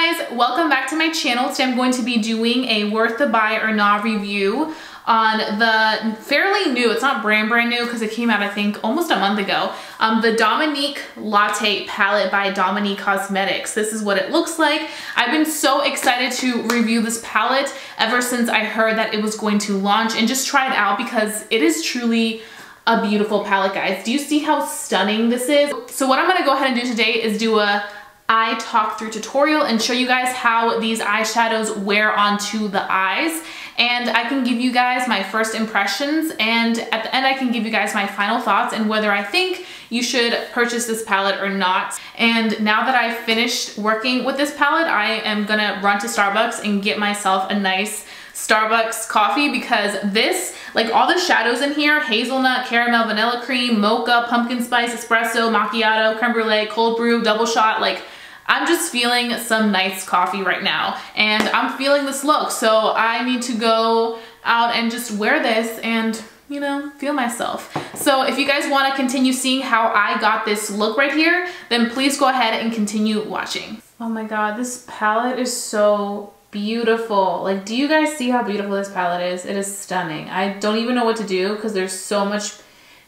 guys, welcome back to my channel. Today I'm going to be doing a worth the buy or not review on the fairly new, it's not brand new because it came out I think almost a month ago, the Dominique Latte palette by Dominique Cosmetics. This is what it looks like. I've been so excited to review this palette ever since I heard that it was going to launch and just try it out because it is truly a beautiful palette, guys. Do you see how stunning this is? So what I'm gonna go ahead and do today is do a eye talk through tutorial and show you guys how these eyeshadows wear onto the eyes, and I can give you guys my first impressions, and at the end I can give you guys my final thoughts and whether I think you should purchase this palette or not. And now that I've finished working with this palette, I am gonna run to Starbucks and get myself a nice Starbucks coffee because this, like all the shadows in here, hazelnut, caramel, vanilla cream, mocha, pumpkin spice, espresso, macchiato, creme brulee, cold brew, double shot, like I'm just feeling some nice coffee right now and I'm feeling this look. So I need to go out and just wear this and, you know, feel myself. So if you guys want to continue seeing how I got this look right here, then please go ahead and continue watching. Oh my God, this palette is so beautiful. Like, do you guys see how beautiful this palette is? It is stunning. I don't even know what to do because there's so much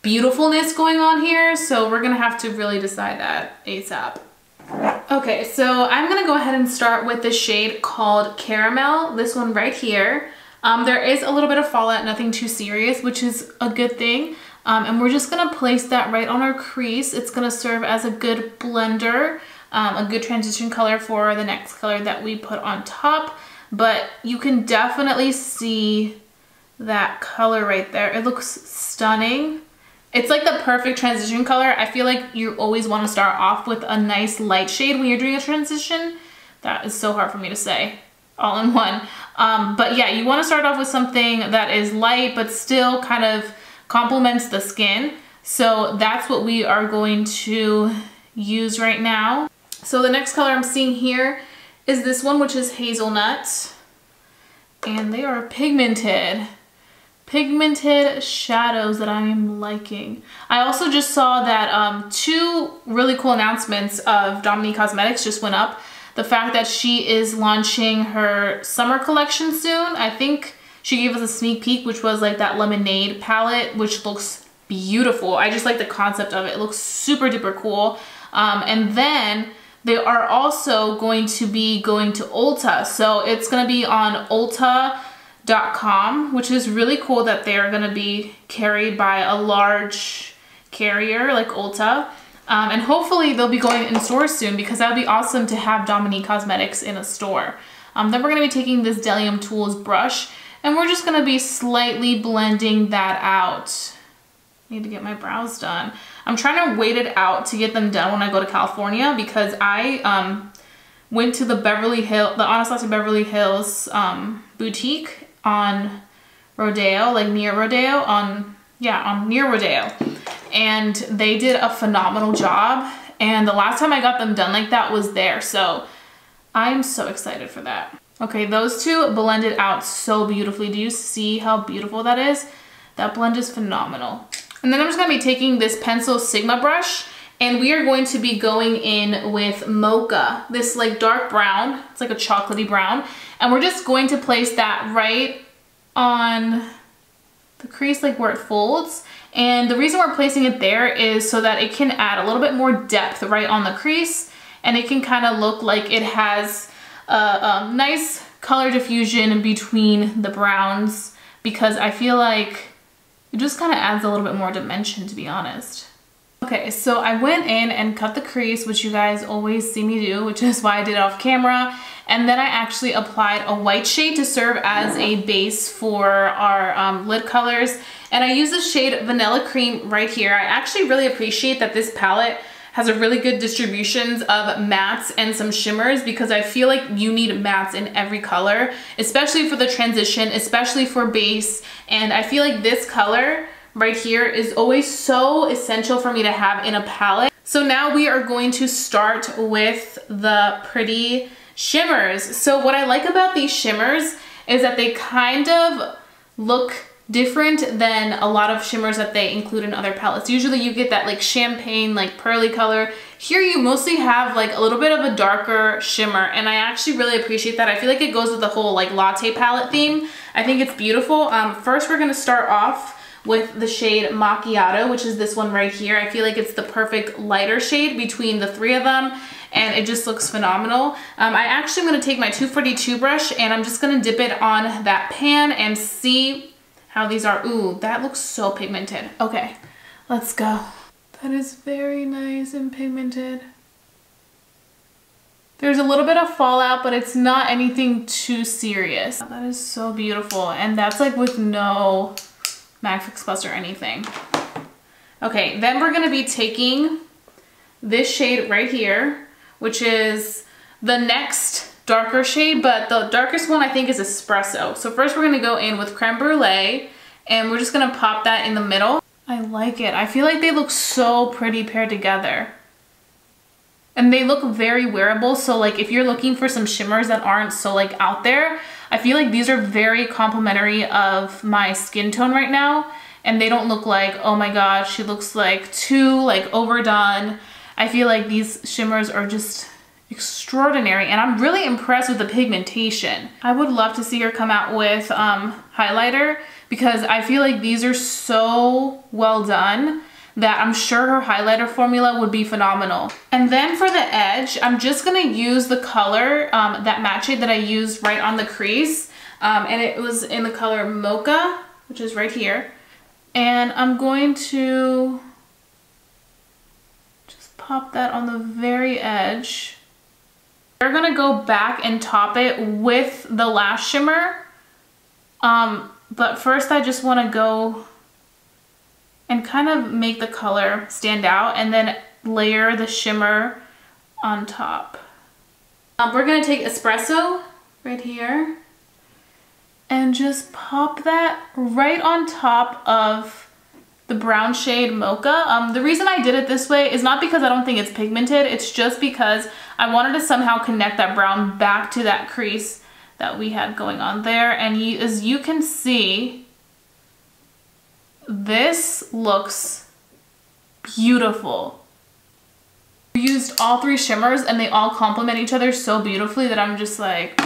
beautifulness going on here. So we're gonna have to really decide that ASAP. Okay, so I'm gonna go ahead and start with the shade called Caramel, this one right here. There is a little bit of fallout, nothing too serious, which is a good thing. And we're just gonna place that right on our crease. It's gonna serve as a good blender, a good transition color for the next color that we put on top. But you can definitely see that color right there. It looks stunning. It's like the perfect transition color. I feel like you always want to start off with a nice light shade when you're doing a transition. That is so hard for me to say all in one. But yeah, you want to start off with something that is light but still kind of complements the skin. So that's what we are going to use right now. So the next color I'm seeing here is this one, which is hazelnut. And they are pigmented shadows that I am liking. I also just saw that two really cool announcements of Dominique Cosmetics just went up. The fact that she is launching her summer collection soon. I think she gave us a sneak peek, which was like that lemonade palette, which looks beautiful. I just like the concept of it. It looks super duper cool. And then they are also going to be going to Ulta. So it's gonna be on Ulta.com, which is really cool that they're gonna be carried by a large carrier like Ulta. And hopefully they'll be going in stores soon because that would be awesome to have Dominique Cosmetics in a store. Then we're gonna be taking this Delium Tools brush and we're just gonna be slightly blending that out. Need to get my brows done. I'm trying to wait it out to get them done when I go to California because I went to the Anastasia Beverly Hills boutique on Rodeo, like near Rodeo, near Rodeo. And they did a phenomenal job. And the last time I got them done like that was there. So I'm so excited for that. Okay, those two blended out so beautifully. Do you see how beautiful that is? That blend is phenomenal. And then I'm just gonna be taking this pencil Sigma brush and we are going to be going in with Mocha, this like dark brown. It's like a chocolatey brown. And we're just going to place that right on the crease, like where it folds. And the reason we're placing it there is so that it can add a little bit more depth right on the crease. And it can kind of look like it has a nice color diffusion in between the browns because I feel like it just kind of adds a little bit more dimension, to be honest. Okay, so I went in and cut the crease, which you guys always see me do, which is why I did it off camera. And then I actually applied a white shade to serve as a base for our lid colors. And I use the shade Vanilla Cream right here. I actually really appreciate that this palette has a really good distributions of mattes and some shimmers because I feel like you need mattes in every color, especially for the transition, especially for base. And I feel like this color right here is always so essential for me to have in a palette. So now we are going to start with the pretty shimmers. So what I like about these shimmers is that they kind of look different than a lot of shimmers that they include in other palettes. Usually you get that like champagne, like pearly color. Here you mostly have like a little bit of a darker shimmer, and I actually really appreciate that. I feel like it goes with the whole like latte palette theme. I think it's beautiful. First we're gonna start off with the shade Macchiato, which is this one right here. I feel like it's the perfect lighter shade between the three of them, and it just looks phenomenal. I actually am gonna take my 242 brush and I'm just gonna dip it on that pan and see how these are. Ooh, that looks so pigmented. Okay, let's go. That is very nice and pigmented. There's a little bit of fallout, but it's not anything too serious. That is so beautiful, and that's like with no MAC Fix Plus or anything. Okay, then we're gonna be taking this shade right here, which is the next darker shade, but the darkest one I think is Espresso. So first we're gonna go in with Creme Brulee, and we're just gonna pop that in the middle. I like it. I feel like they look so pretty paired together. And they look very wearable, so like if you're looking for some shimmers that aren't so like out there, I feel like these are very complimentary of my skin tone right now, and they don't look like, oh my gosh, she looks like too like overdone. I feel like these shimmers are just extraordinary, and I'm really impressed with the pigmentation. I would love to see her come out with highlighter, because I feel like these are so well done that I'm sure her highlighter formula would be phenomenal. And then for the edge, I'm just gonna use the color, that matte shade that I used right on the crease. And it was in the color Mocha, which is right here. And I'm going to just pop that on the very edge. We're gonna go back and top it with the lash shimmer. But first I just wanna go and kind of make the color stand out and then layer the shimmer on top. We're gonna take Espresso right here and just pop that right on top of the brown shade Mocha. The reason I did it this way is not because I don't think it's pigmented, it's just because I wanted to somehow connect that brown back to that crease that we had going on there. And as you can see, this looks beautiful. We used all three shimmers and they all complement each other so beautifully that I'm just like,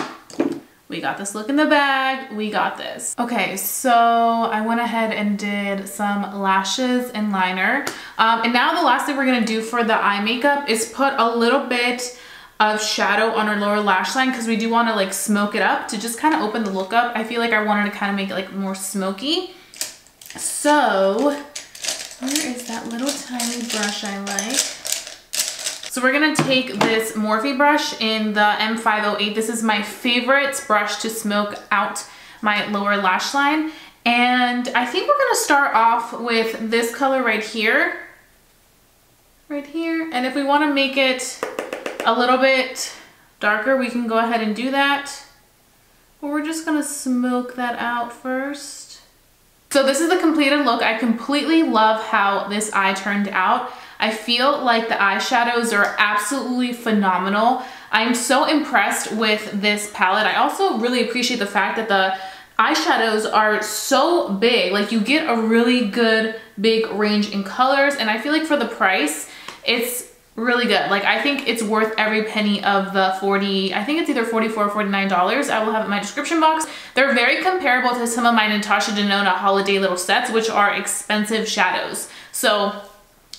we got this look in the bag, we got this. Okay, so I went ahead and did some lashes and liner. And now the last thing we're gonna do for the eye makeup is put a little bit of shadow on our lower lash line, because we do wanna like smoke it up to just kind of open the look up. I feel like I wanted to kind of make it like more smoky. So, where is that little tiny brush I like? So we're gonna take this Morphe brush in the M508. This is my favorite brush to smoke out my lower lash line. And I think we're gonna start off with this color right here. Right here. And if we wanna make it a little bit darker, we can go ahead and do that. But we're just gonna smoke that out first. So this is the completed look. I completely love how this eye turned out. I feel like the eyeshadows are absolutely phenomenal. I'm so impressed with this palette. I also really appreciate the fact that the eyeshadows are so big. Like you get a really good big range in colors, and I feel like for the price, it's really good. Like I think it's worth every penny of the 40, I think it's either $44 or $49. I will have it in my description box. They're very comparable to some of my Natasha Denona holiday little sets, which are expensive shadows. So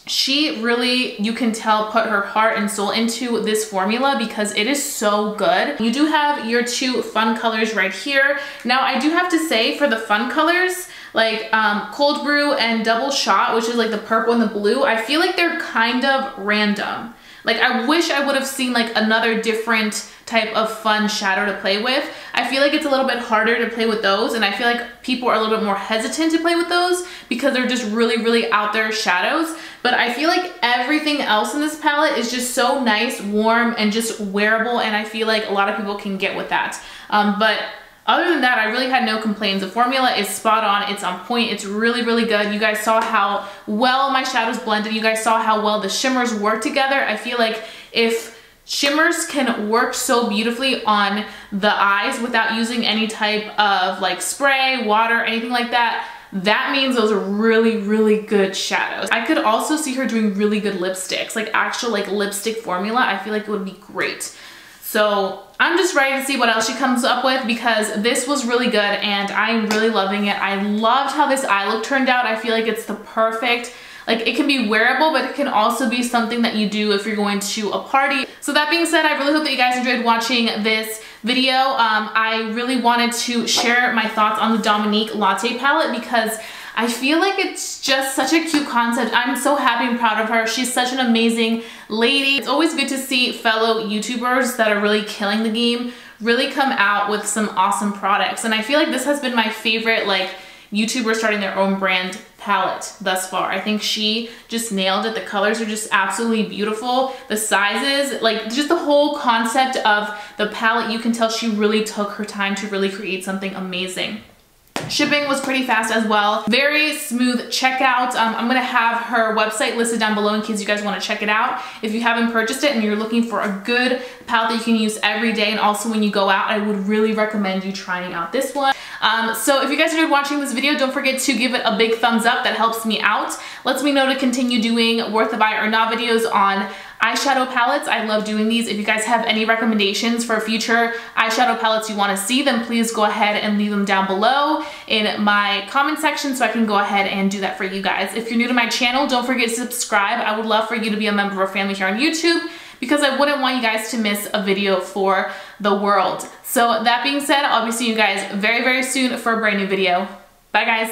she really, you can tell, put her heart and soul into this formula because it is so good. You do have your two fun colors right here. Now I do have to say, for the fun colors, like Cold Brew and Double Shot, which is like the purple and the blue, I feel like they're kind of random. Like I wish I would have seen like another different type of fun shadow to play with. I feel like it's a little bit harder to play with those, and I feel like people are a little bit more hesitant to play with those because they're just really, really out there shadows. But I feel like everything else in this palette is just so nice, warm, and just wearable, and I feel like a lot of people can get with that. But other than that, I really had no complaints. The formula is spot on, it's on point, it's really, really good. You guys saw how well my shadows blended. You guys saw how well the shimmers work together. I feel like if shimmers can work so beautifully on the eyes without using any type of like spray, water, anything like that, that means those are really, really good shadows. I could also see her doing really good lipsticks, like actual like lipstick formula. I feel like it would be great. So I'm just ready to see what else she comes up with, because this was really good and I'm really loving it. I loved how this eye look turned out. I feel like it's the perfect, like it can be wearable, but it can also be something that you do if you're going to a party. So that being said, I really hope that you guys enjoyed watching this video. I really wanted to share my thoughts on the Dominique Latte palette because I feel like it's just such a cute concept. I'm so happy and proud of her. She's such an amazing lady. It's always good to see fellow YouTubers that are really killing the game really come out with some awesome products. And I feel like this has been my favorite like YouTuber starting their own brand palette thus far. I think she just nailed it. The colors are just absolutely beautiful. The sizes, like just the whole concept of the palette, you can tell she really took her time to really create something amazing. Shipping was pretty fast as well. Very smooth checkout. I'm gonna have her website listed down below in case you guys wanna check it out. If you haven't purchased it and you're looking for a good palette that you can use every day and also when you go out, I would really recommend you trying out this one. So if you guys enjoyed watching this video, don't forget to give it a big thumbs up. That helps me out. Lets me know to continue doing worth the buy or not videos on eyeshadow palettes. I love doing these. If you guys have any recommendations for future eyeshadow palettes you want to see, then please go ahead and leave them down below in my comment section so I can go ahead and do that for you guys. If you're new to my channel, don't forget to subscribe. I would love for you to be a member of our family here on YouTube because I wouldn't want you guys to miss a video for the world. So that being said, I'll be seeing you guys very, very soon for a brand new video. Bye guys.